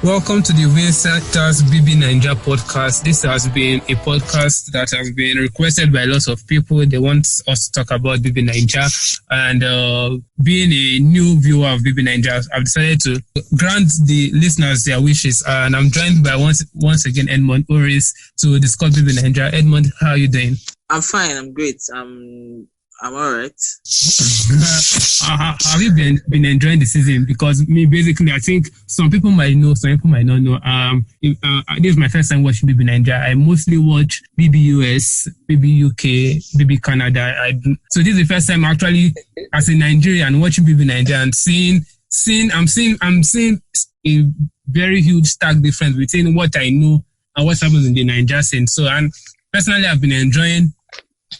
Welcome to the Winsetters BBNaija podcast. This has been a podcast that has been requested by lots of people. They want us to talk about BBNaija, and being a new viewer of BBNaija, I've decided to grant the listeners their wishes. And I'm joined by once again Edmund Oris to discuss BBNaija. Edmund, how are you doing? I'm fine. I'm great. I'm all right. Have you been enjoying the season? Because basically, I think some people might know, some people might not know. This is my first time watching BBNaija. I mostly watch BB US, BB UK, BB Canada. So this is the first time actually, as a Nigerian, watching BBNaija and I'm seeing a very huge stark difference between what I know and what happens in the Niger scene. So, and personally, I've been enjoying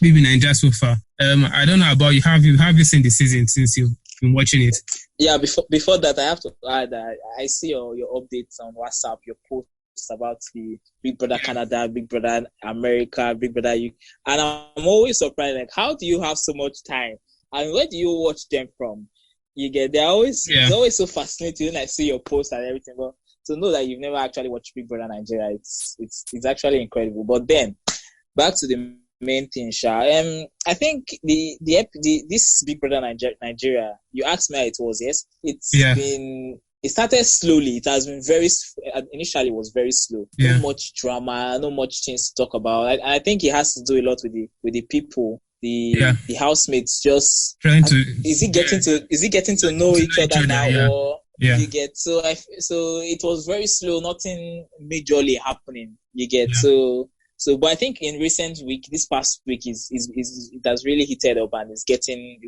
BBNaija so far. I don't know about you. Have you seen the season since you've been watching it? Yeah, before that, I have to add that I see your updates on WhatsApp, your posts about the Big Brother Canada, Big Brother America, Big Brother UK, and I'm always surprised. Like, how do you have so much time? And where do you watch them from? It's always so fascinating when I see your posts and everything. But to know that you've never actually watched Big Brother Nigeria, it's actually incredible. But then back to the main thing, Sha. I think this Big Brother Nigeria, you asked me how it was. Yes, it started slowly. It has been initially it was very slow. Yeah. No much drama, no much things to talk about. I think it has to do a lot with the people, the housemates. Just trying to is he getting to know each other now? Yeah. Or yeah. You get so it was very slow. Nothing majorly happening. You get So, but I think in recent week, this past week it has really heated up and it's getting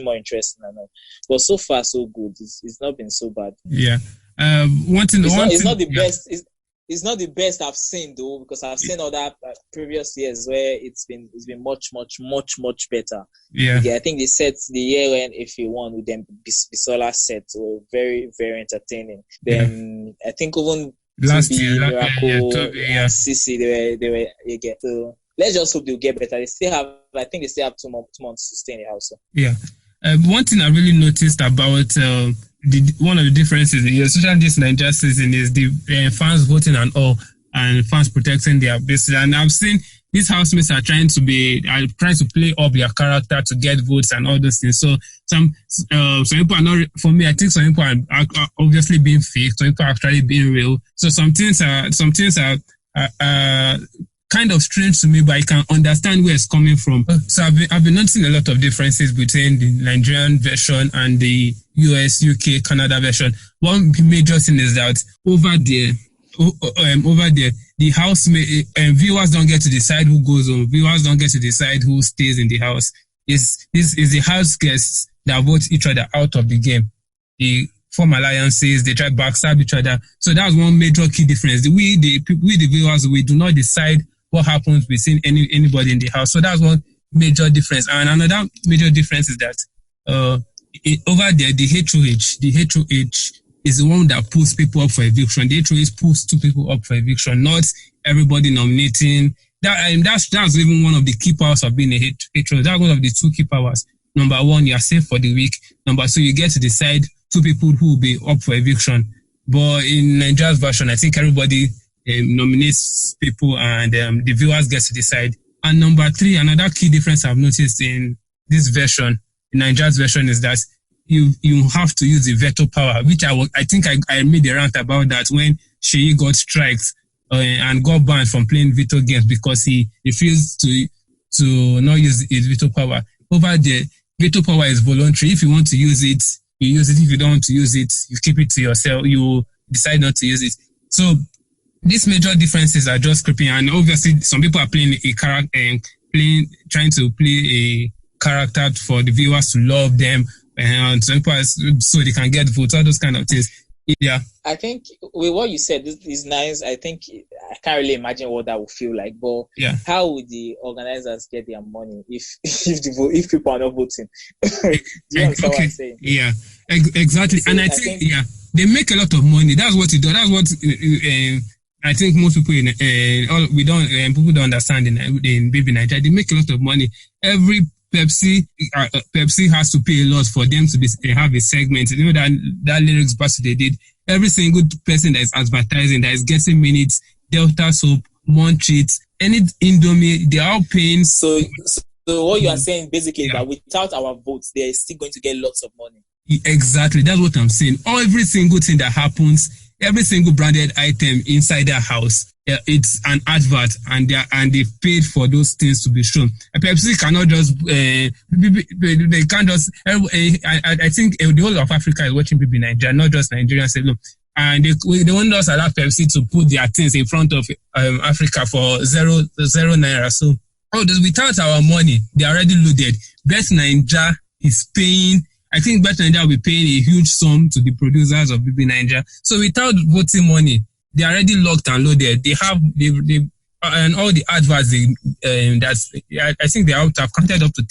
more interesting and all. But so far so good. It's not been so bad. Yeah. It's not the best. It's not the best I've seen though, because I've seen other previous years where it's been much better. Yeah. I think they set the year when if you won with them Bisola set were very very entertaining. Then I think even last year, Miracle, CC, they were again. So let's just hope they'll get better. I think they still have 2 months to stay in the house. So. Yeah. One thing I really noticed about one of the differences, especially this Niger season, is the fans voting and all, and fans protecting their bases. And I've seen these housemates are trying to play up their character to get votes and all those things. So some people are not. For me, I think some people are obviously being fake. Some people are actually being real. So some things are kind of strange to me, but I can understand where it's coming from. So I've been noticing a lot of differences between the Nigerian version and the US, UK, Canada version. One major thing is that over there, the housemate viewers don't get to decide who goes home. Viewers don't get to decide who stays in the house. This is the house guests that vote each other out of the game. They form alliances. They try to backstab each other. So that's one major key difference. We the viewers, we do not decide what happens between anybody in the house. So that's one major difference. And another major difference is that over there, the HOH is the one that pulls people up for eviction. The HOH pulls 2 people up for eviction, not everybody nominating. That's even one of the key powers of being a HOH. That's one of the 2 key powers. Number 1, you are safe for the week. Number 2, you get to decide 2 people who will be up for eviction. But in Nigeria's version, I think everybody nominates people and the viewers get to decide. And number 3, another key difference I've noticed in this version, in Nigeria's version, is that you have to use the veto power, which I think I made a rant about that when Sheyi got striked and got banned from playing veto games because he refused to not use his veto power. Over there, veto power is voluntary. If you want to use it, you use it. If you don't want to use it, you keep it to yourself. You decide not to use it. So these major differences are just creeping, and obviously some people are playing a character and trying to play a character for the viewers to love them, and some people so they can get votes, all those kind of things. Yeah. I think with what you said, this is nice. I think I can't really imagine what that would feel like. But how would the organizers get their money if people are not voting? Do you understand what I'm saying? Yeah, exactly. So and I think they make a lot of money. That's what it does. That's what I think most people people don't understand in BBNaija. They make a lot of money. Every Pepsi has to pay a lot for them to have a segment. You know that lyrics battle they did. every single person that is advertising, that is getting minutes, Delta soap, Munchies, any Indomie, they are all paying. So what you are saying basically is that without our votes, they are still going to get lots of money. Exactly, that's what I'm saying. Every single thing that happens, every single branded item inside their house, it's an advert, and they paid for those things to be shown. Pepsi cannot just they can't just. I think the whole of Africa is watching BBNaija, not just Nigerians alone. And they want us allow Pepsi to put their things in front of Africa for zero naira. So all this without our money, they are already loaded. BBNaija is paying. I think BBNaija will be paying a huge sum to the producers of BBNaija. So without voting money, they are already locked and loaded. They have and all the adverts. I think they have counted up to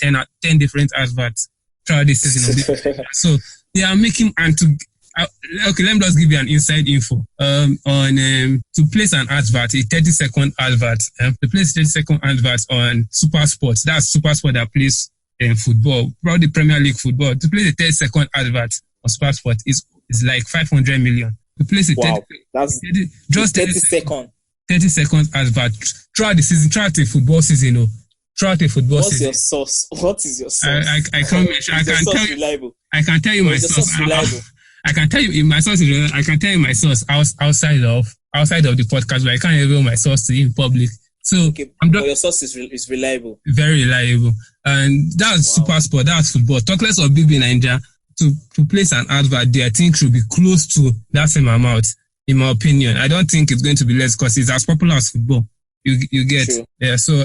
10 different adverts throughout this season. So they are making okay, let me just give you an inside info. To place an advert, a 30-second advert. To place 30-second advert on Super Sports. That's Super Sport that plays football, probably Premier League football. To place a 30-second advert on Super Sport is like 500 million. To place a 30 second 30 seconds advert throughout the season, throughout the football season. Throughout a football What's season. Your source? What is your source? I can't mention. I can tell you my source. I can tell you my source. I can tell you my source outside of the podcast, but I can't reveal my source to you in public. So your source is reliable. Very reliable, and that's Super Sport. That's football. Talk less of BBNaija. To place an advert there, I think should be close to that same amount. In my opinion, I don't think it's going to be less because it's as popular as football. You get. True. Yeah. So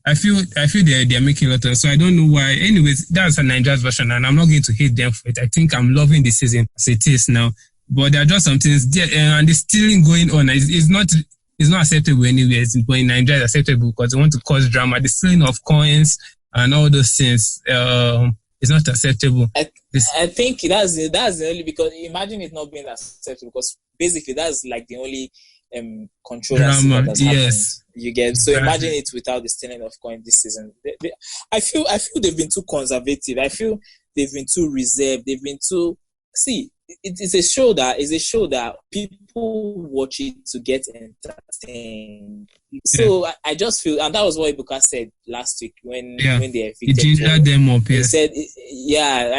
I feel they're making a lot of. So I don't know why. Anyways, that's a Nigeria's version, and I'm not going to hate them for it. I think I'm loving the season as it is now. But there are just some things there, and the stealing going on. It's not acceptable anywhere. But in Nigeria, it's acceptable because they want to cause drama. The stealing of coins and all those things. It's not acceptable. I think that's the only, because imagine it not being acceptable, because basically that's like the only controversy that's happening. You get. So imagine it without the stealing of coin this season. I feel they've been too conservative. I feel they've been too reserved. They've been too. See, it's a show that people watch it to get entertained. So I just feel, and that was what Ibuka said last week when they evicted them up. He said,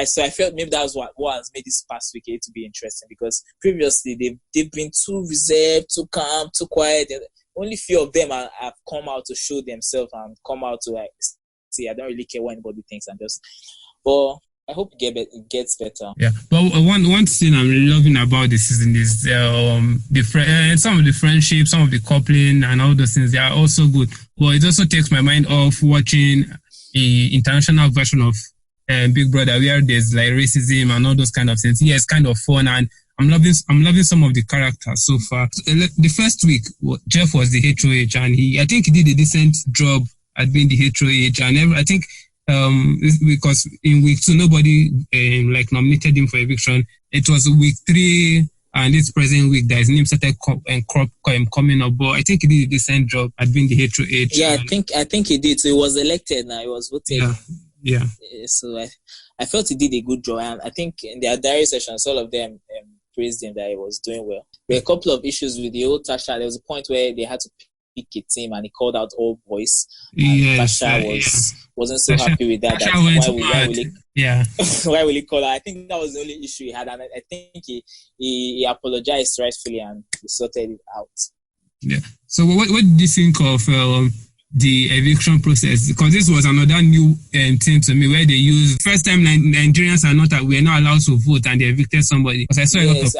so I felt maybe that was what has made this past week to be interesting, because previously they've been too reserved, too calm, too quiet. Only few of them have come out to show themselves and come out to see. I don't really care what anybody thinks, and just but. I hope it gets better. Yeah, but one thing I'm really loving about this season is some of the friendship, some of the coupling, and all those things. They are also good. But it also takes my mind off watching a international version of Big Brother, where there's like racism and all those kind of things. Yeah, it's kind of fun, and I'm loving some of the characters so far. The first week, Jeff was the HOH, and I think he did a decent job at being the HOH, and I think. Because in week 2 nobody nominated him for eviction. It was week 3 and this present week that his name started coming up. But I think he did a decent job at being the HOH. Yeah, I think he did. So he was elected now. He was voted. Yeah. So I felt he did a good job, and I think in their diary sessions, all of them praised him that he was doing well. There were a couple of issues with the old Tacha. There was a point where they had to pick a team, and he called out all boys. And Tacha wasn't so happy with that. Why will he call out? I think that was the only issue he had, and I think he apologized rightfully and he sorted it out. Yeah. So what did you think of the eviction process? Because this was another new thing to me, where they used first time Nigerians were not allowed to vote, and they evicted somebody. Because I saw a lot of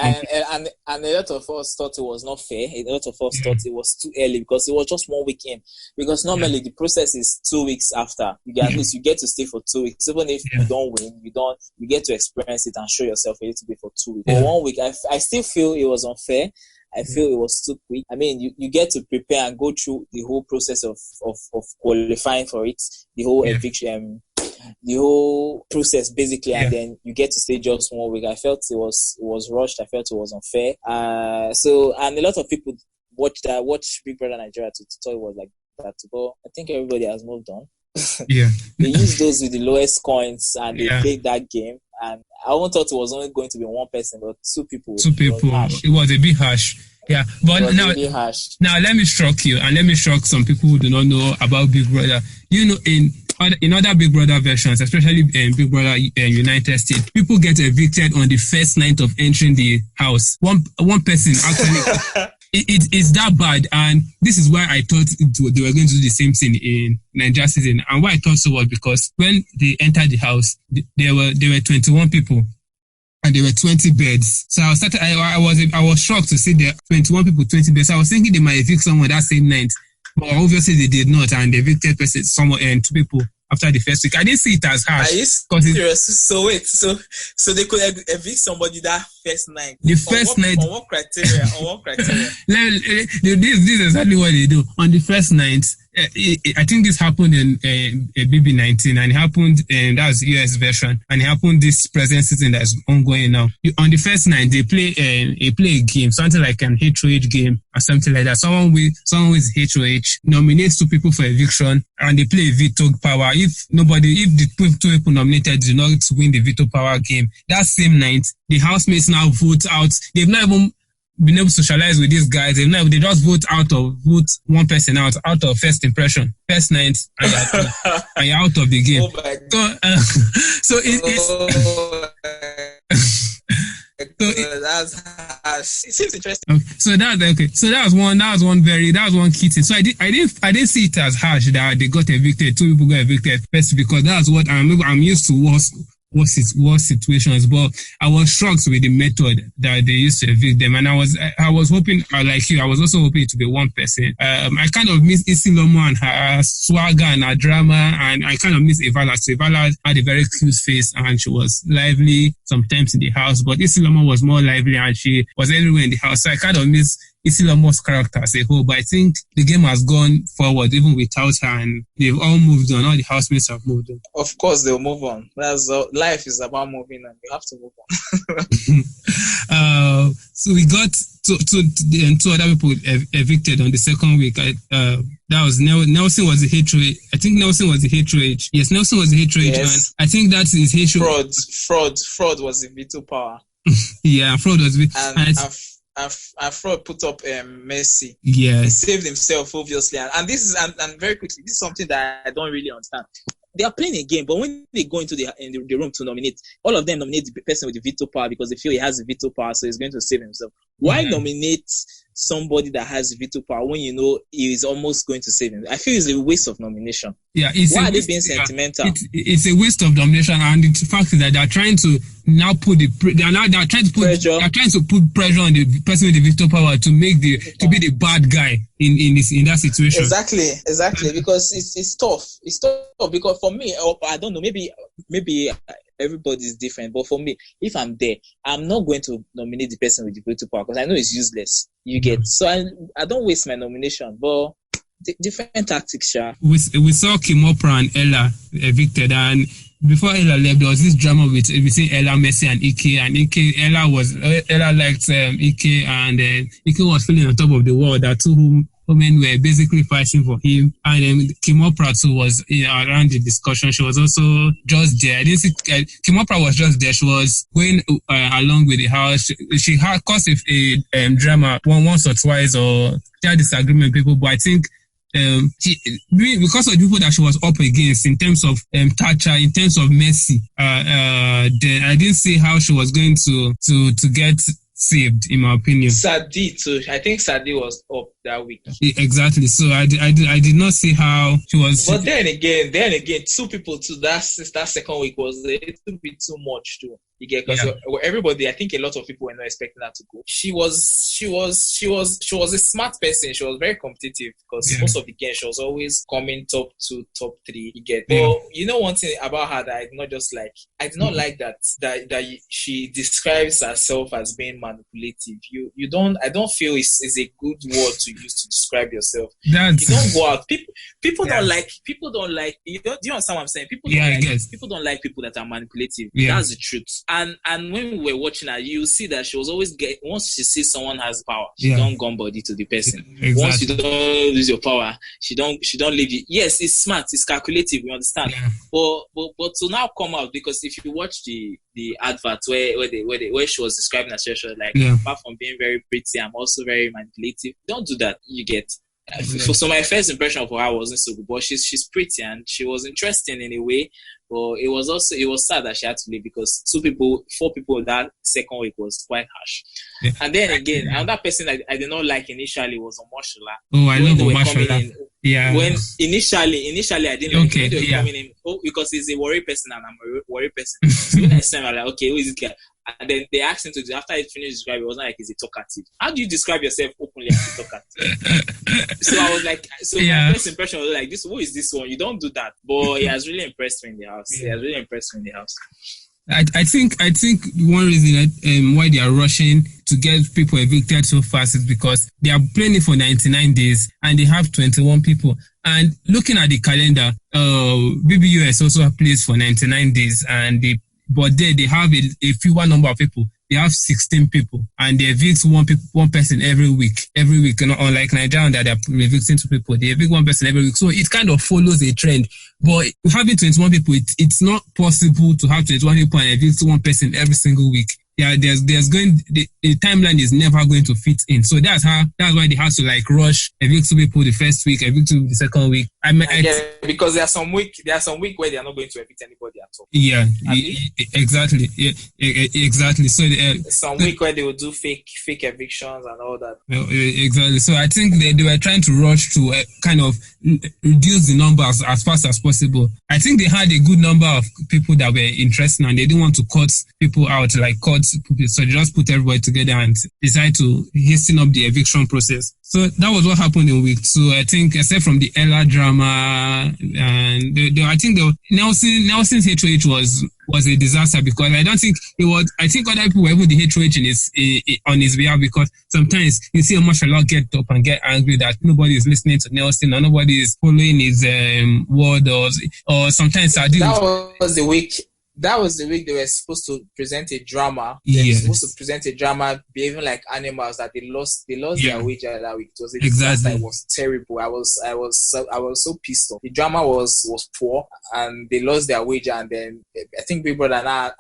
and a lot of us thought it was not fair. A lot of us thought it was too early, because it was just 1 week in. Because normally the process is 2 weeks after. At least you get to stay for 2 weeks. Even if you don't win, you get to experience it and show yourself a little bit for 2 weeks. But 1 week, I still feel it was unfair. I feel it was too quick. I mean, you get to prepare and go through the whole process of qualifying for it, the whole eviction, the whole process basically, and then you get to stay just 1 week. I felt it was rushed. I felt it was unfair. And a lot of people watch Big Brother Nigeria to thought it was like that. But I think everybody has moved on. Yeah. They use those with the lowest coins and they played that game. And I won't thought it was only going to be one person, but two people. It was a bit harsh. Yeah, but now let me shock you, and let me shock some people who do not know about Big Brother. You know, in other Big Brother versions, especially in Big Brother United States, people get evicted on the first night of entering the house. One person actually. It's that bad, and this is why I thought they were going to do the same thing in Nigeria season. And why I thought so was because when they entered the house, there were 21 people. And there were 20 beds. So I was shocked to see there 21 people, 20 beds. I was thinking they might evict someone that same night. But obviously they did not, and they evicted someone and 2 people after the first week. I didn't see it as harsh. Are you serious? So wait, so they could evict somebody that first night? The first night. On what criteria? This is exactly what they do. On the first night, I think this happened in BB19, and it happened, that's US version, and it happened this present season that's ongoing now. On the first night, they play a game, something like an HOH game or something like that. Someone with HOH nominates 2 people for eviction, and they play veto power. If the 2 people nominated do not win the veto power game, that same night, the housemates now vote out. They've not even been able to socialize with these guys. They just vote one person out of first impression, first night, and you're out of the game. So it seems interesting. So that was one key thing. So I didn't see it as harsh that they got evicted. 2 people got evicted first, because that's what I'm used to worse situations, but I was shocked with the method that they used to evict them, and I was hoping, like you, I was also hoping it to be one person. I kind of miss Isilomo and her swagger and her drama, and I kind of miss Ivala. So Ivala had a very cute face, and she was lively sometimes in the house, but Isilomo was more lively, and she was everywhere in the house. So I kind of miss Isilomo's character as a whole, but I think the game has gone forward even without her, and they've all moved on. All the housemates have moved on. Of course, they'll move on. That's life is about moving, and you have to move on. So we got 2 other people evicted on the second week. That was Nelson was the HOH. I think Nelson was the HOH. Yes, Nelson was the HOH, yes. And I think that is HOH. Fraud was the veto power. Yeah, fraud was and Fraud put up Messi. Yeah, he saved himself, obviously, and this is and very quickly, this is something that I don't really understand. They are playing a game, but when they go into the room to nominate, all of them nominate the person with the veto power because they feel he has the veto power, so he's going to save himself. Why nominate somebody that has veto power when you know he is almost going to save him? I feel it's a waste of nomination. Yeah, why are they being sentimental? It's a waste of nomination, and the fact is that they're trying to now put pressure on the person with the veto power to make to be the bad guy in that situation. Exactly, because it's tough. It's tough because for me, I don't know, maybe everybody's different, but for me, if I'm there, I'm not going to nominate the person with the veto power because I know it's useless. You get, so I don't waste my nomination, but different tactics, sure. We saw Kimopra and Ella evicted, and before Ella left, there was this drama between Ella, Messi, and Ike. And Ella liked Ike, and Ike was feeling on top of the world that 2 women were basically fighting for him. And then Kimopra too was around the discussion. She was also just there. I didn't see Kimopra was just there. She was going along with the house. She had caused a drama once or twice, or she had disagreement with people, but I think because of the people that she was up against in terms of Tacha, in terms of Messi, then I didn't see how she was going to get saved, in my opinion. Sadi too. I think Sadi was up that week. Exactly. So I did not see how she was. But then again, 2 people to that second week was a little bit too much too. You get, because everybody, I think a lot of people were not expecting her to go. She was a smart person. She was very competitive because most of the games she was always coming top 2, top 3. You get, but you know one thing about her that I did not like. I did not like that she describes herself as being manipulative. You don't. I don't feel it's a good word to use to describe yourself. You don't go out. People don't like. People don't like. Do you understand what I'm saying? People don't like people that are manipulative. That's the truth. And when we were watching her, you see that she was always once she sees someone has power, she don't gun body to the person. Exactly. Once you don't lose your power, she don't leave you. Yes, it's smart, it's calculative, we understand. Yeah. But to now come out, because if you watch the advert where she was describing herself, she was like, apart from being very pretty, I'm also very manipulative. Don't do that. You get. So my first impression of her wasn't so good, but she's pretty and she was interesting in a way. But it was sad that she had to leave because 4 people that second week was quite harsh. Yeah. And then again, another person I did not like initially was Omoshola. Oh, I love Omoshola. Yeah. When initially I didn't like him. They were coming in, because he's a worry person and I'm a worry person. So when I said, I'm like, okay, who is this guy? And then they asked him to, after he finished describing, it wasn't like he's a talkative. How do you describe yourself openly as a talkative? So I was like, my first impression was like, who is this one? You don't do that. But he has really impressed me in the house. He has really impressed me in the house. I think one reason why they are rushing to get people evicted so fast is because they are playing it for 99 days and they have 21 people. And looking at the calendar, BB US also plays for 99 days but they have a fewer number of people. They have 16 people and they evict one person every week. Unlike Nigeria, that they're evicting 2 people, they evict one person every week. So it kind of follows a trend. But having 21 people, it's not possible to have 21 people and evict one person every single week. Yeah, the timeline is never going to fit in. So that's why they have to rush, evict 2 people the first week, evict 2 the second week. Because there are some week where they are not going to evict anybody at all. Yeah, exactly. Yeah, exactly. So some week where they will do fake evictions and all that. Exactly. So I think they were trying to rush to kind of reduce the numbers as fast as possible. I think they had a good number of people that were interested and they didn't want to cut people out, so they just put everybody together and decide to hasten up the eviction process. So that was what happened in week 2. I think, except from the Ella drama, and I think Nelson's HOH was a disaster because I don't think it was. I think other people were even the HOH on his behalf, because sometimes you see a martial get up and get angry that nobody is listening to Nelson or nobody is following his word, or sometimes that was the week they were supposed to present a drama. They were supposed to present a drama behaving like animals, that they lost their wager that week. It was a disaster. It was terrible. I was so pissed off. The drama was poor and they lost their wager, and then I think Big Brother now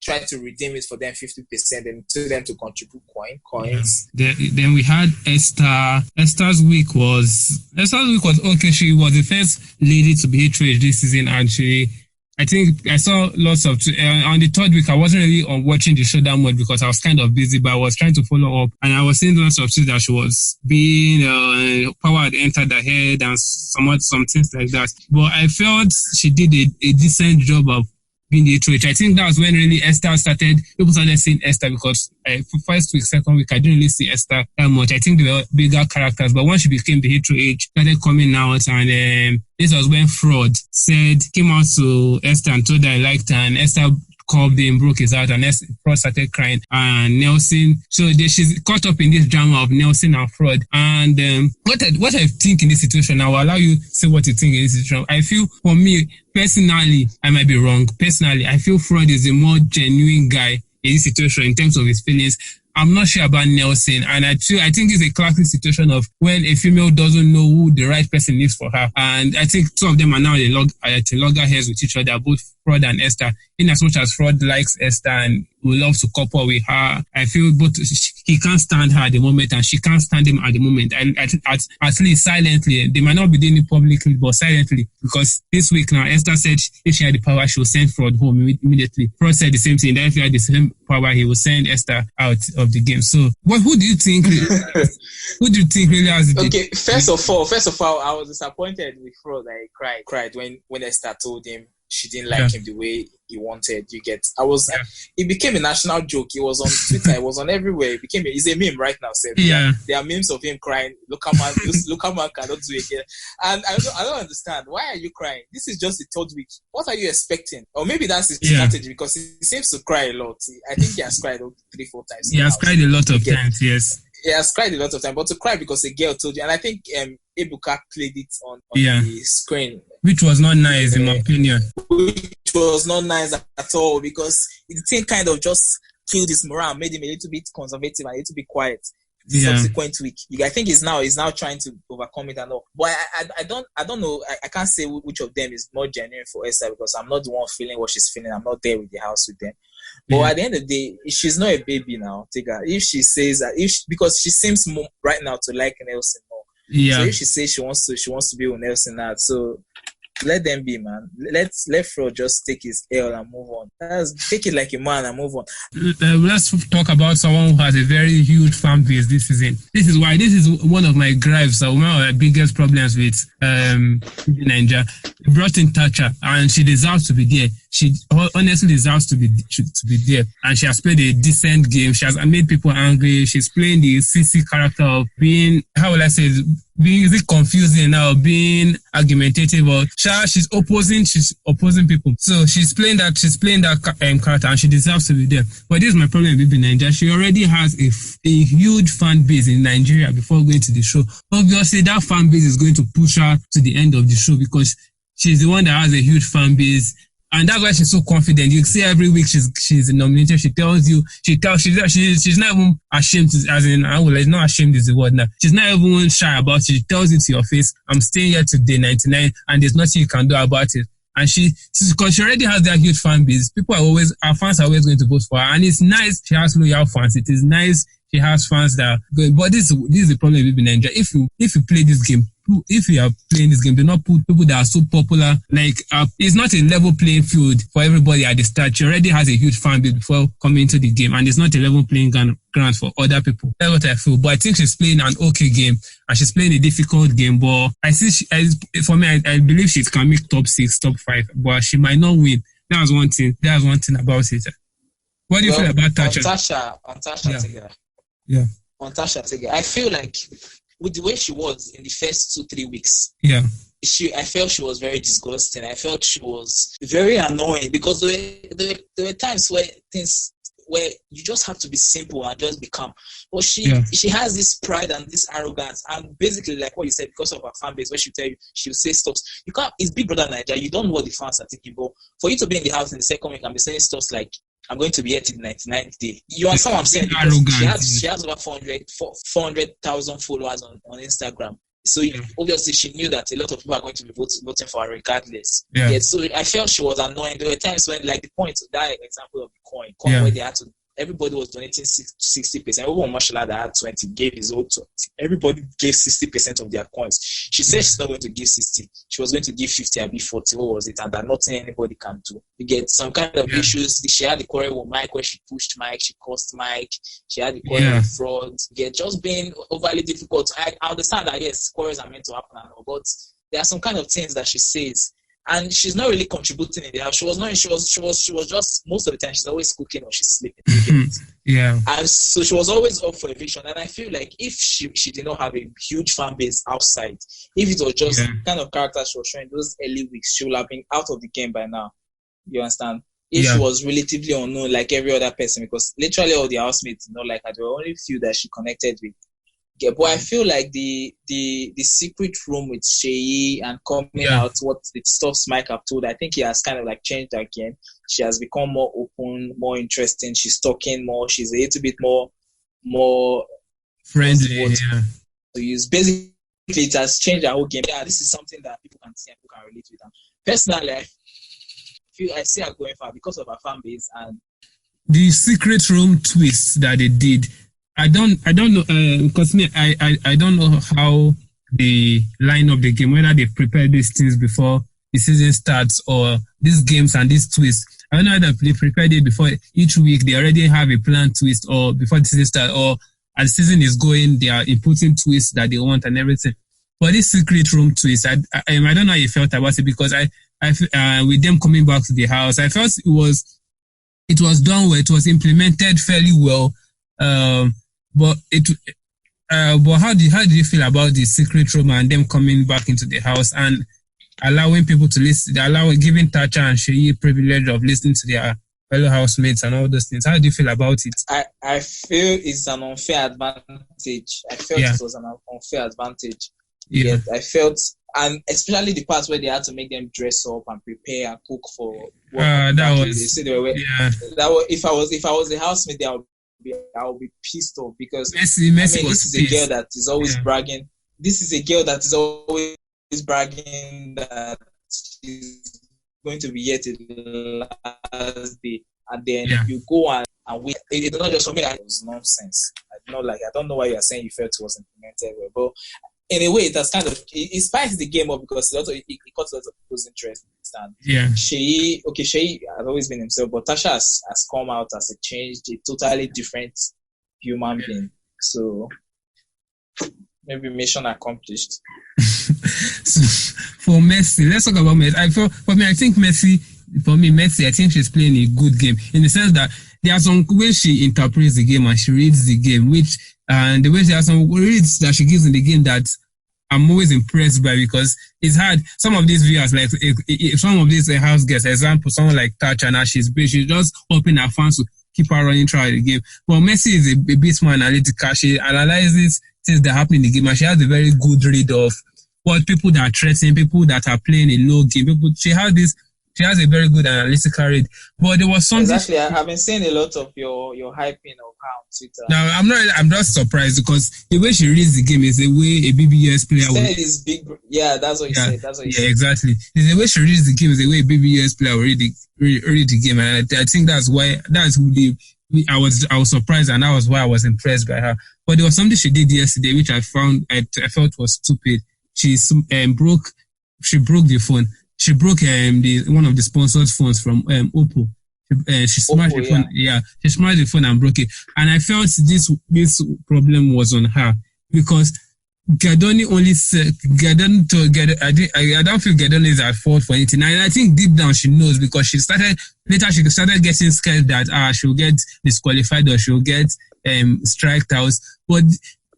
tried to redeem it for them 50% and told them to contribute coins. Yeah. Then we had Esther. Esther's week was okay. She was the first lady to be HOH this season, and I think I saw lots of, on the 3rd week, I wasn't really watching the show that much because I was kind of busy, but I was trying to follow up, and I was seeing lots of things that she was being, power had entered her head and some things like that. But I felt she did a decent job of being the HOH. I think that was when really people started seeing Esther, because first week, second week, I didn't really see Esther that much. I think they were bigger characters, but once she became the HOH, started coming out, and this was when Fraud came out to Esther and told her he liked her, and Esther called him, broke his heart, and Fraud started crying. And Nelson, she's caught up in this drama of Nelson and Fraud. And what I think in this situation, I will allow you to say what you think in this situation. I feel, for me, personally, I might be wrong. Personally, I feel Fraud is a more genuine guy in this situation in terms of his feelings. I'm not sure about Nelson, and I think it's a classic situation of when a female doesn't know who the right person is for her. And I think 2 of them are now at loggerheads with each other, both Fraud and Esther. In as much as Fraud likes Esther and would love to couple with her, I feel both he can't stand her at the moment and she can't stand him at the moment. And at least silently, they might not be doing it publicly, but silently, because this week now, Esther said if she had the power, she will send Fraud home immediately. Fraud said the same thing, that if he had the same power, he will send Esther out of the game. So, who do you think? Who do you think really has the? Okay, first of all, I was disappointed with Fraud. I cried when Esther told him she didn't like him the way he wanted. It became a national joke. It was on Twitter. It was on everywhere. It's a meme right now. There are memes of him crying. Look how man cannot do it again. And I don't understand. Why are you crying? This is just the 3rd week. What are you expecting? Or maybe that's his strategy, because he seems to cry a lot. I think he has cried 3-4 times. He has cried a lot of times. Yes. He has cried a lot of times, but to cry because a girl told you. And I think Ebuka played it on the screen, which was not nice in my opinion. Which was not nice at all, because the thing kind of just killed his morale, made him a little bit conservative and a little bit quiet. Subsequent week, I think he's now trying to overcome it and all. But I don't know. I can't say which of them is more genuine for Esther, because I'm not the one feeling what she's feeling. I'm not there with the house with them. But at the end of the day, she's not a baby now, Tega. If she says that, because she seems more right now to like Nelson more. So if she says she wants to be with Nelson now, so let them be, man. Let Fro just take his L and move on. Take it like a man and move on. Let's talk about someone who has a very huge fan base this season. This is one of my gripes, one of my biggest problems with BBNaija. They brought in Tacha, and she deserves to be there. She honestly deserves to be there, and she has played a decent game. She has made people angry. She's playing the CC character of being, how will I say, being confusing now, being argumentative, or she's opposing people. So she's playing that character, and she deserves to be there. But this is my problem with BBNaija. She already has a huge fan base in Nigeria before going to the show. Obviously, that fan base is going to push her to the end of the show, because she's the one that has a huge fan base. And that's why she's so confident. You see every week she's nominated. She's not even ashamed, not ashamed is the word now. She's not even shy about it. She tells it to your face, I'm staying here today 99, and there's nothing you can do about it. And because she already has that huge fan base, our fans are always going to vote for her. And it's nice she has loyal fans. It is nice she has fans that are going. But this is the problem with BBNaija. If you play this game, if you are playing this game, do not put people that are so popular. It's not a level playing field for everybody at the start. She already has a huge fan base before coming into the game, and it's not a level playing ground for other people. That's what I feel. But I think she's playing an okay game, and she's playing a difficult game. But I believe she can make top 6, top 5, but she might not win. That's one thing about it. What do you feel about Tacha? On Tacha, Tega. Yeah. On Tacha, Tega. I feel like, with the way she was in the first 2-3 weeks, I felt she was very disgusting. I felt she was very annoying, because there were times where you just have to be simple and just be calm. But she has this pride and this arrogance, and basically, like what you said, because of her fan base, where she'll say stuff. You can't. It's BBNaija. You don't know what the fans are thinking, but for you to be in the house in the second week and be saying stuff like, I'm going to be here till the 99th day. You understand what I'm saying? She has over 400,000 followers on Instagram. So obviously she knew that a lot of people are going to be voting for her regardless. So I felt she was annoying. There were times when, like the point, that example of the coin where they had to, everybody was donating 60%. Everyone, mashallah, that had 20 gave his own 20. Everybody gave 60% of their coins. She said she's not going to give 60. She was going to give 50 and be 40. What was it? And that nothing anybody can do. You get some kind of issues. She had the quarrel with Mike, where she pushed Mike, she cost Mike. She had the quarrel with fraud. Just being overly difficult. I understand that, yes, quarrels are meant to happen, but there are some kind of things that she says, and she's not really contributing in the house. She was just, most of the time she's always cooking or she's sleeping. And so she was always up for eviction. And I feel like if she did not have a huge fan base outside, if it was just the kind of character she was showing those early weeks, she would have been out of the game by now. You understand? If she was relatively unknown like every other person, because literally all the housemates did not like her. There were only few that she connected with. But I feel like the secret room with Sheyi and coming out, what the stuff Mike have told, I think he has kind of like changed again. She has become more open, more interesting. She's talking more. She's a little bit more friendly. To use. Basically, it has changed the whole game. Yeah, this is something that people can see and people can relate with. And personally, I see her going far because of her fan base and the secret room twist that they did. I don't know, because I don't know how they line up the game, whether they prepare these things before the season starts, or these games and these twists. I don't know that they prepared it before each week. They already have a planned twist, or before the season starts, or as the season is going, they are inputting twists that they want and everything. But this secret room twist, I don't know how you felt about it, because I with them coming back to the house, I felt it was done well. It was implemented fairly well. But how do you feel about the secret room and them coming back into the house and allowing people to listen, giving Tacha and Sheyi privilege of listening to their fellow housemates and all those things? How do you feel about it? I feel it's an unfair advantage. I felt it was an unfair advantage. I felt And especially the parts where they had to make them dress up and prepare and cook for work. That was, they said they were, that was, if I was a housemate, I would be pissed off because Messi this is pissed. a girl that is always bragging. This is a girl that is always bragging that she's going to be here till the last day, and then you go and wait. It's not just something that was nonsense. I don't know why you are saying you felt it was implemented well, but in a way, it has kind of it spiced the game up because it caught a lot of people's interest. And Sheyi has always been himself, but Tacha has come out as a totally different human being. So maybe mission accomplished. So for Messi, let's talk about Messi. I think Messi, I think she's playing a good game in the sense that there are some ways she interprets the game and she reads the game, and the way there are some reads that she gives in the game that I'm always impressed by, because it's hard. Some of these viewers, like some of these house guests, example, someone like Tacha, now she's just hoping her fans to keep her running throughout the game. But Messi is a bit more analytical. She analyzes things that happen in the game, and she has a very good read of what people that are threatening, people that are playing a low game. She has a very good analytical read. But there was something. Exactly, I've been seeing a lot of your hyping of her on Twitter. Now I'm just surprised because the way she reads the game is the way a BBUS player would. Is big. Yeah, that's what you said. That's what you said. Exactly. The way she reads the game is the way a BBUS player will read the game, and I think I was surprised, and that was why I was impressed by her. But there was something she did yesterday which I felt was stupid. She broke the phone. She broke one of the sponsored phones from Oppo. She smashed the phone. She smashed the phone and broke it. And I felt this problem was on her because Khadoni only said I don't feel Khadoni is at fault for anything. And I think deep down she knows, because she started getting scared that she'll get disqualified or she'll get striked out. But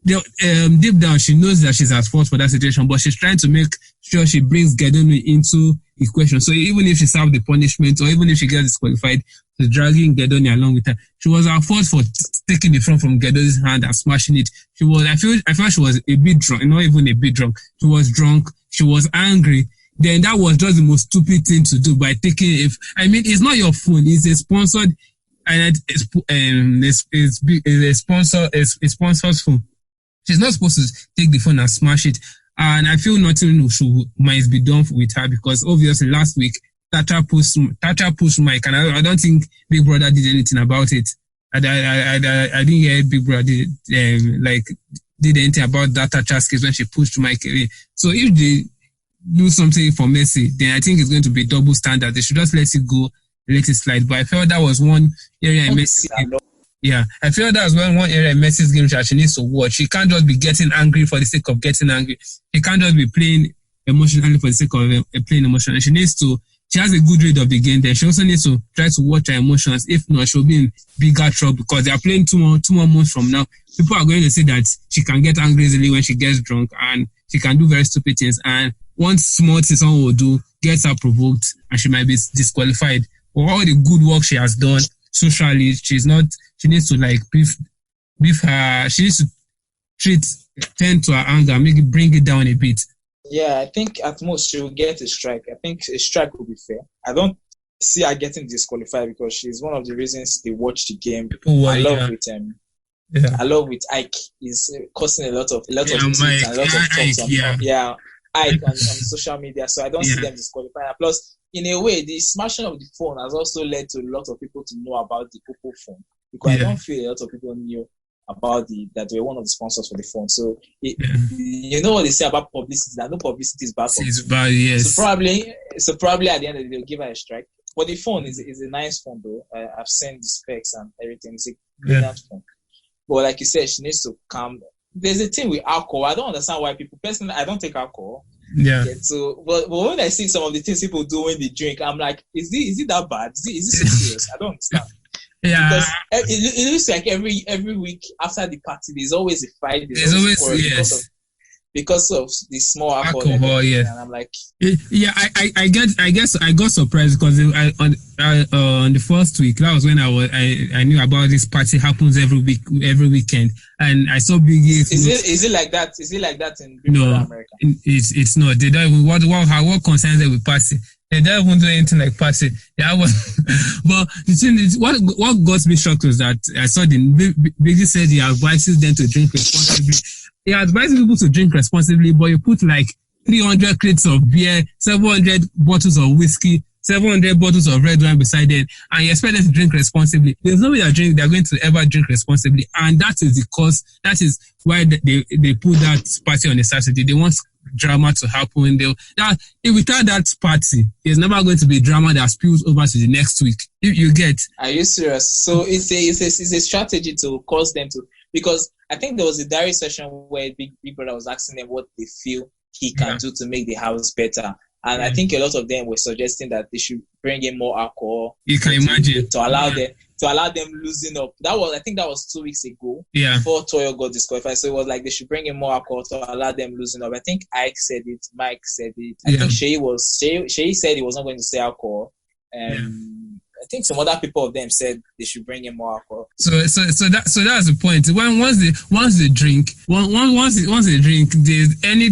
deep down she knows that she's at fault for that situation, but she's trying to make sure she brings Khadoni into the question. So even if she served the punishment or even if she gets disqualified, she's dragging Khadoni along with her. She was at fault for taking the phone from Khadoni's hand and smashing it. I felt she was a bit drunk, not even a bit drunk. She was drunk. She was angry. Then that was just the most stupid thing to do by taking it's not your phone. It's a sponsored, and it's a sponsor's phone. She's not supposed to take the phone and smash it. And I feel nothing might be done with her, because obviously last week Tacha pushed Mike, and I don't think Big Brother did anything about it. I didn't hear Big Brother did anything about that Tacha's case when she pushed Mike away. So if they do something for Messi, then I think it's going to be double standard. They should just let it go, let it slide. But I felt that was one area in Messi. Yeah, I feel that was one area in Messi's game that she needs to watch. She can't just be getting angry for the sake of getting angry. She can't just be playing emotionally for the sake of playing emotionally. She has a good read of the game. Then she also needs to try to watch her emotions. If not, she'll be in bigger trouble, because they are playing two more months from now. People are going to say that she can get angry easily when she gets drunk, and she can do very stupid things. And one small thing someone will do gets her provoked, and she might be disqualified. For all the good work she has done socially, she needs to beef her. She needs to tend to her anger, bring it down a bit. Yeah, I think at most she will get a strike. I think a strike will be fair. I don't see her getting disqualified, because she's one of the reasons they watch the game. I love with Ike. He's causing a lot of tweets and a lot of talks Ike on social media. So I don't see them disqualifying her. Plus, in a way, the smashing of the phone has also led to a lot of people to know about the Oppo phone, because I don't feel a lot of people knew about that they were one of the sponsors for the phone. So you know what they say about publicity, that no publicity is bad. It's bad, yes. So probably at the end of the day, they'll give her a strike. But the phone is a nice phone, though. I've seen the specs and everything. It's a brilliant phone. But like you said, she needs to calm. There's a thing with alcohol. I don't understand why people. Personally, I don't take alcohol. Yeah. So, but when I see some of the things people do when they drink, I'm like, is it that bad? Is it so serious? I don't understand. Yeah. Because it looks like every week after the party, there's always a fight. There's always because of the small alcohol. Yeah, and I'm like, yeah, I guess I got surprised because on the first week, that was when I knew about this party happens every weekend, and I saw Biggie. Is it like that? Is it like that in America? It's not. They don't even what concerns them with party. They don't even do anything like party. Yeah, but the thing is, what got me shocked was that I saw Biggie said he advises them to drink responsibly. He advises people to drink responsibly, but you put like 300 crates of beer, 700 bottles of whiskey, 700 bottles of red wine beside them, and you expect them to drink responsibly. There's no way they're going to ever drink responsibly, and that is why they put that party on a Saturday. They want drama to happen. Without that party, there's never going to be drama that spills over to the next week. You get? Are you serious? So it's a strategy to cause them to, because I think there was a diary session where Big Brother was asking them what they feel he can do to make the house better. And I think a lot of them were suggesting that they should bring in more alcohol. You can imagine. To allow them loosen up. I think that was 2 weeks ago. Yeah. Before Toyo got disqualified. So it was like they should bring in more alcohol to allow them loosen up. I think Ike said it, Mike said it. I think Shay said he was not going to say alcohol. I think some other people of them said they should bring in more alcohol. So that's the point. Once they drink, there's any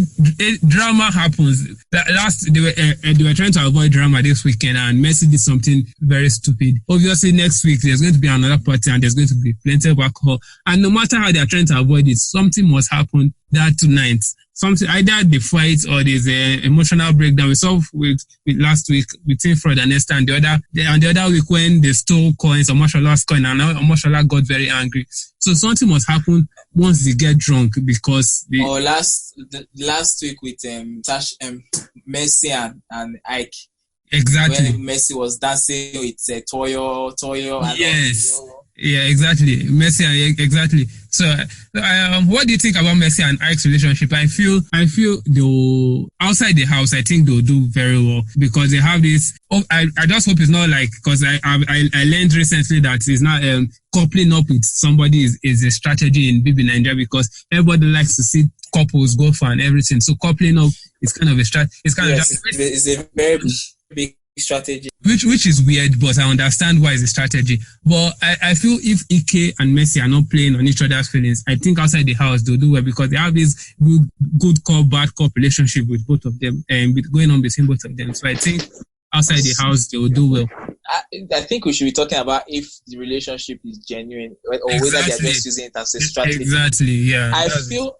drama happens. They were trying to avoid drama this weekend, and Messi did something very stupid. Obviously, next week there's going to be another party, and there's going to be plenty of alcohol. And no matter how they are trying to avoid it, something must happen that tonight. Something, either the fight or there's an emotional breakdown. We saw with last week between Fred and Esther, and the other week when they stole coins, Omoshola lost coin, and now Omoshola got very angry. So something must happen once they get drunk, because last week with Tacha, Messi and Ike. Exactly. When Messi was dancing with Toyo. And yes. Yeah, exactly. Messi, exactly. So, what do you think about Messi and Ike's relationship? I feel outside the house, I think they'll do very well, because they have this. I just hope it's not like, because I learned recently that it's not coupling up with somebody is a strategy in BBNaija, because everybody likes to see couples go for and everything. So coupling up is kind of a strategy. It's a very big strategy. Which is weird, but I understand why it's a strategy. But I feel if Ike and Messi are not playing on each other's feelings, I think outside the house they'll do well, because they have this good cop, bad cop relationship with both of them, and going on between both of them. So I think outside the house they will do well. I think we should be talking about if the relationship is genuine, or whether they're just using it as a strategy. Exactly, yeah. I feel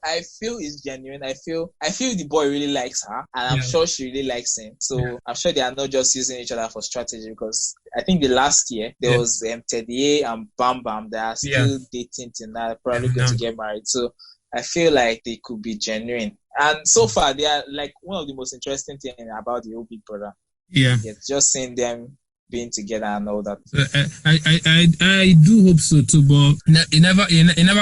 it's genuine. I feel the boy really likes her, and I'm sure she really likes him. So I'm sure they are not just using each other for strategy, because I think the last year there was Tega and Bam Bam that are still dating till now, probably going to get married. So I feel like they could be genuine. And so far they are like one of the most interesting things about the whole Big Brother. Yeah. Just seeing them being together and all that. I do hope so too, but it never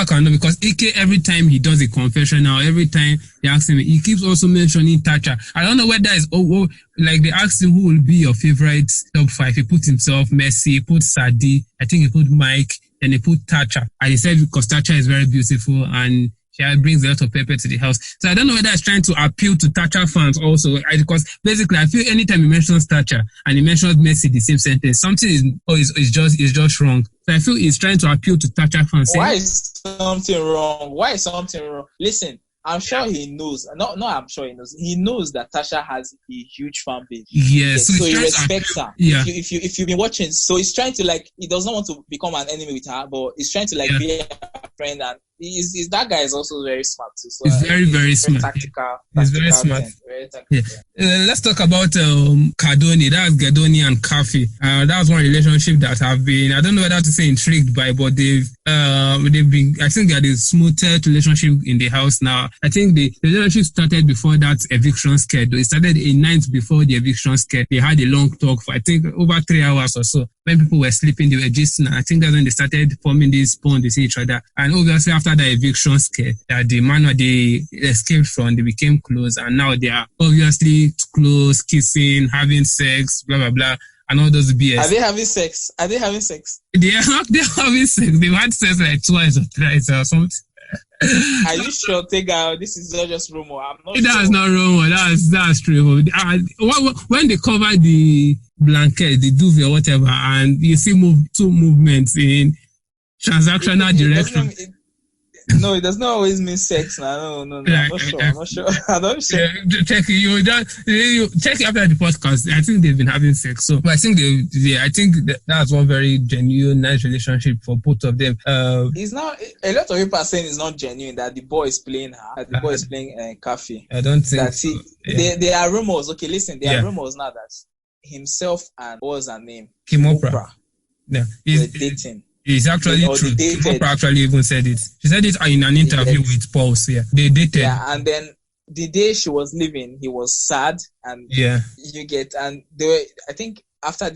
can know, because Ike, every time he does a confession now, every time they ask him, he keeps also mentioning Tacha. I don't know whether it's like they asked him who will be your favorite top 5. He put himself, Messi, he put Sadi, I think he put Mike, and he put Tacha. And he said because Tacha is very beautiful and she brings a lot of pepper to the house. So I don't know whether it's trying to appeal to Tacha fans also, because basically I feel anytime he mentions Tacha and he mentions Messi the same sentence, something is just wrong. So I feel he's trying to appeal to Tacha fans. Why is something wrong? Listen, I'm sure he knows. I'm sure he knows. He knows that Tacha has a huge fan base. Yes. So he respects her. Yeah. If you've been watching, so he's trying to he does not want to become an enemy with her, but he's trying to be a friend, and that guy is also very smart too. So he's very, very smart. Tactical. He's very smart. Very tactical. Yeah. Let's talk about Khadoni. That's Khadoni and Kafi. That's one relationship that I've been, I don't know whether to say intrigued by, but they've been, I think they're the smoothest relationship in the house now. I think the relationship started before that eviction scare. It started a night before the eviction scare. They had a long talk for, I think, over 3 hours or so. When people were sleeping, they were gisting. I think that's when they started forming this bond with each other. And obviously, after the eviction scare, that the man they escaped from, they became close. And now they are obviously close, kissing, having sex, blah, blah, blah. And all those BS. Are they having sex? They're having sex. They've had sex like twice or thrice or something. Are you sure, Tega? This is not just rumor. I'm not sure. That's not rumor. That's true. When they cover the blanket, the duvet or whatever, and you see two movements in transactional direction. No, it does not always mean sex. No. I'm not sure. I'm not sure. Yeah, check after the podcast. I think they've been having sex. So I think I think that's one very genuine, nice relationship for both of them. It's not. A lot of people are saying it's not genuine, that the boy is playing her, that the boy is playing Kafi. I don't think. There are rumors. Okay, listen. There are rumors now that himself and what was her name? Kimopra. Yeah, were dating. It's actually true. Kimopra actually even said it. She said it in an interview with Pulse. Yeah, they dated. Yeah, and then the day she was leaving, he was sad, and and they were. I think after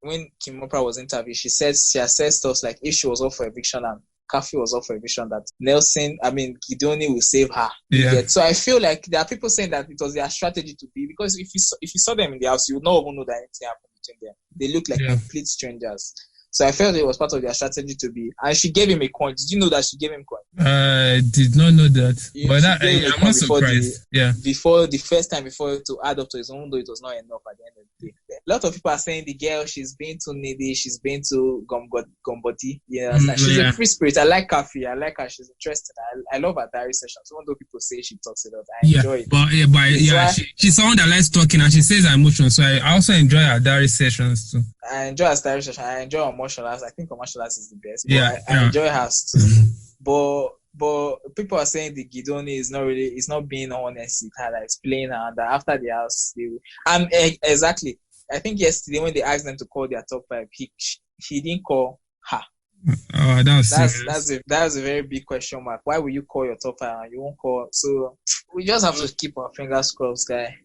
when Kimopra was interviewed, she has said stuff like if she was up for eviction and Kafi was up for eviction, that Khadoni will save her. Yeah. So I feel like there are people saying that it was their strategy to be, because if you saw them in the house, you would not even know that anything happened between them. They look like complete strangers. So I felt it was part of their strategy to be. And she gave him a coin. Did you know that she gave him coin? I did not know that. But I'm not surprised. Before the first time, before to add up to his own, though it was not enough at the end of the day. A lot of people are saying the girl, she's been too needy, she's been too gumboti. She's a free spirit. I like Kafi. I like her. She's interesting. I love her diary sessions. Even though people say she talks a lot, I enjoy it. She's someone that likes talking and she says her emotions. So I also enjoy her diary sessions too. I enjoy her diary session. I enjoy her martial arts. I think her martial arts is the best. I enjoy hers too. But people are saying the Khadoni is not being honest with her, that it's playing her, and that after the house exactly. I think yesterday when they asked them to call their top 5, he didn't call her. Oh, that's a very big question mark. Why will you call your top 5 and you won't call? So we just have to keep our fingers crossed, guy.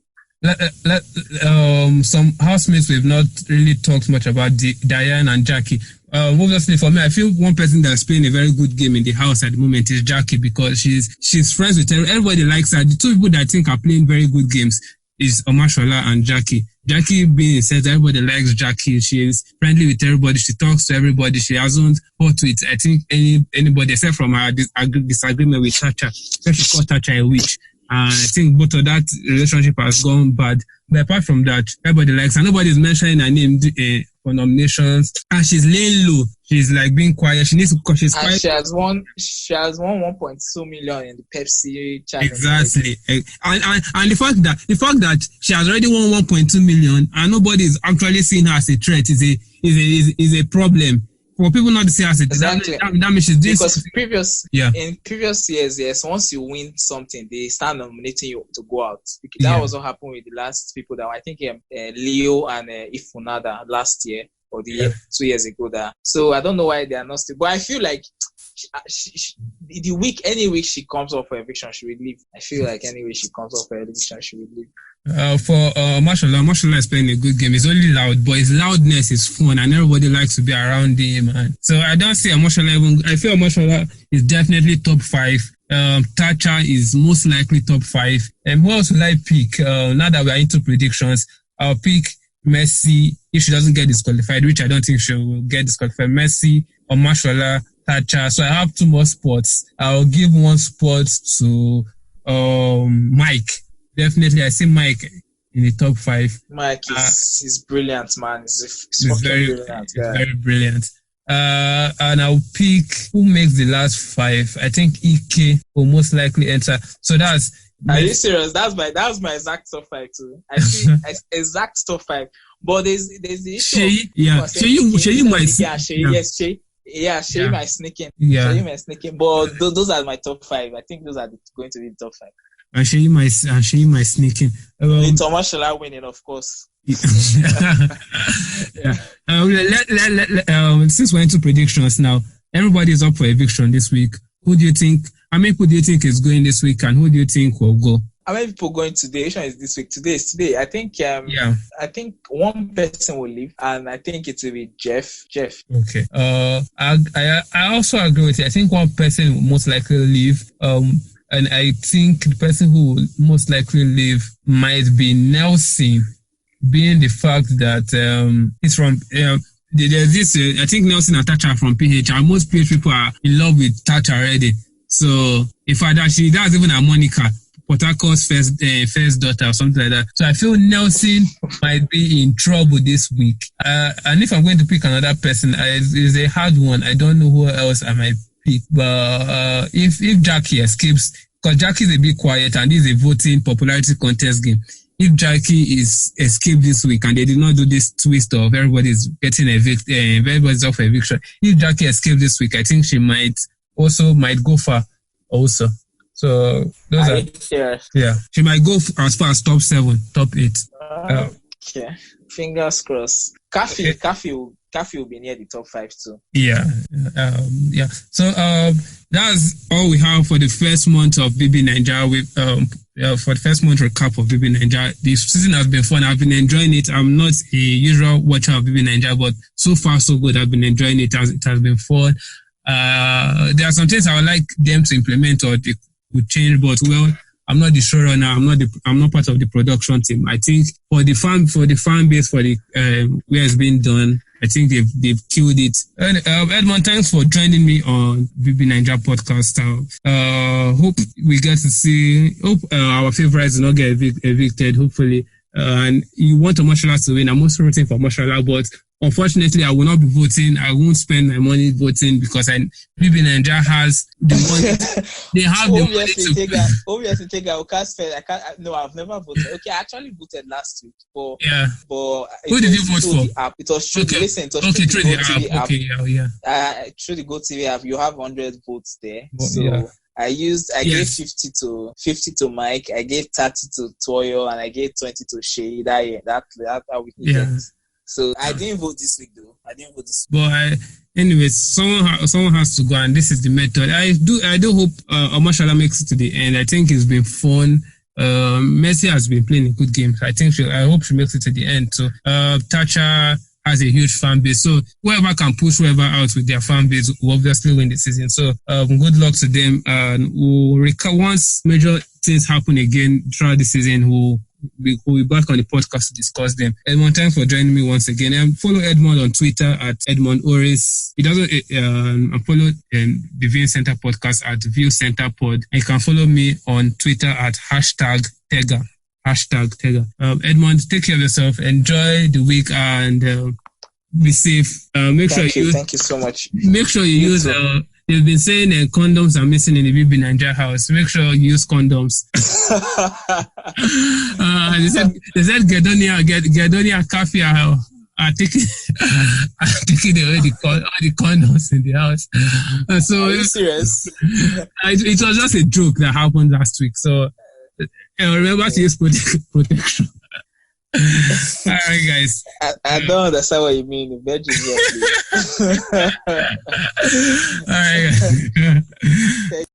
Some housemates we've not really talked much about, Diane and Jackie. Obviously, for me, I feel one person that's playing a very good game in the house at the moment is Jackie, because she's friends with everybody. Likes her. The two people that I think are playing very good games is Omashola and Jackie. Jackie being said, everybody likes Jackie. She is friendly with everybody. She talks to everybody. She hasn't fought with, I think, anybody except from her disagreement with Tacha. So she called Tacha a witch. And I think both of that relationship has gone bad. But apart from that, everybody likes her. Nobody's mentioning her name for nominations. And she's laying low. She's like being quiet. She needs to, because she's quiet. And she has won 1.2 million in the Pepsi challenge. Exactly. And the fact that she has already won 1.2 million and nobody is actually seeing her as a threat is a problem. For people not to see her as a threat, that means she's doing something. Because in previous years, yes, once you win something, they start nominating you to go out. That was what happened with the last people that I think Leo and Ifunada last year or 2 years ago. So I don't know why they are not still. But I feel like any week she comes up for eviction, she will leave. I feel like any week she comes up for eviction, she will leave. For Mashallah is playing a good game. It's only loud, but his loudness is fun and everybody likes to be around him. So I don't see Mashallah I feel Mashallah is definitely top 5. Tacha is most likely top 5. And who else will I pick? Now that we are into predictions, I'll pick Messi if she doesn't get disqualified, which I don't think she will get disqualified. Messi or Mashallah, Tacha. So I have 2 more spots. I'll give 1 spot to Mike. Definitely, I see Mike in the top 5. Mike is brilliant, man. He's very brilliant. He's very brilliant. And I'll pick who makes the last 5. I think Ike will most likely enter. So that's. Are you serious? That's my exact top 5 too. I see exact top 5. But there's the issue. Sheyi might sneak in. Sheyi might sneak in. But those are my top 5. I think those are going to be the top 5. And Sheyi might sneak in. Tomashola winning, of course. Since we're into predictions now, everybody is up for eviction this week. Who do you think? How many people do you think is going this week, and who do you think will go? How many people going today? Which one is this week? Today. I think. I think one person will leave, and I think it will be Jeff. Okay. I also agree with you. I think one person will most likely leave. And I think the person who will most likely leave might be Nelson, being the fact that he's from. There's this. I think Nelson and Tacha are from PH, and most PH people are in love with Tacha already. So in fact, actually, that's even a Monica, Port Harcourt's first daughter or something like that. So I feel Nelson might be in trouble this week. And if I'm going to pick another person, it's a hard one. I don't know who else I might pick. But if Jackie escapes, because Jackie is a bit quiet and this is a voting popularity contest game. If Jackie is escaped this week and they did not do this twist of everybody's getting everybody's off eviction. If Jackie escaped this week, I think she might go far also. So those are serious? Yeah. She might go as far as top 7, top 8. Okay. Fingers crossed. Kafi will be near the top 5 too. Yeah. Yeah. So that's all we have for the first month of BBNaija. For the first month recap of BBNaija. This season has been fun. I've been enjoying it. I'm not a usual watcher of BBNaija, but so far so good. I've been enjoying it. It has been fun. There are some things I would like them to implement or they could change, but well, I'm not the showrunner. I'm not part of the production team. I think for the fan base, for the where it's been done, I think they've killed it. And Edmund, thanks for joining me on BBNaija podcast. Hope we get to see. Hope our favorites do not get evicted. Hopefully, and you want Omosola to win. I'm also rooting for Omosola, but unfortunately, I will not be voting. I won't spend my money voting because BBNaija has the money. They have the money to. Obviously, Tega, no, I've never voted. Okay, I actually voted last week. But who did you vote for? The app. It was through through the app. Okay, yeah. Through the GoTV app, you have 100 votes there. Well, so yeah. I gave 50 to Mike. I gave 30 to Toyo, and I gave 20 to Shay. That's how we did it. So I didn't vote this week though. But anyways, someone has to go, and this is the method. I do hope Omosola makes it to the end. I think it's been fun. Messi has been playing a good game. I hope she makes it to the end. So Tacha has a huge fan base. So whoever can push whoever out with their fan base will obviously win the season. So good luck to them. And once major things happen again throughout the season, we'll be back on the podcast to discuss them. Edmund, thanks for joining me once again. And follow Edmund on Twitter at Edmund Oris. He doesn't follow the Viewing Center podcast at View Center Pod. And you can follow me on Twitter at #Tega. Edmund, take care of yourself. Enjoy the week and be safe. Thank you so much. Make sure you use. They've been saying condoms are missing in the BBNaija house. Make sure you use condoms. They said Khadoni and Kafi are taking away the condoms in the house. So are you serious? It was just a joke that happened last week. So remember to use protection. All right, guys. I don't understand what you mean. Virgin here, please. All right, guys.